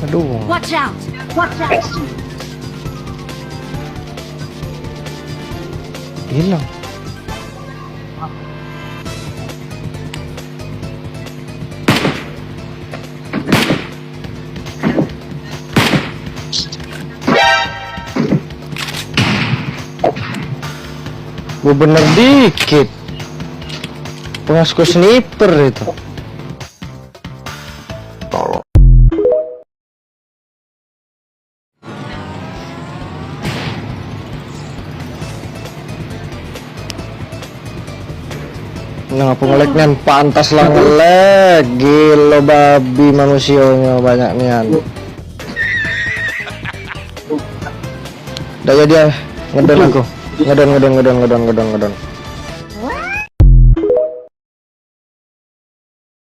Aduh. Watch out! Watch out! Hilang. Gue bener dikit. Pengasku sniper itu. Tolong. Nah, apa ngelag nian? Pantas lah ngelag. Gila babi manusianya banyak nian. Udah ya dia ngedon aku. Ngedon.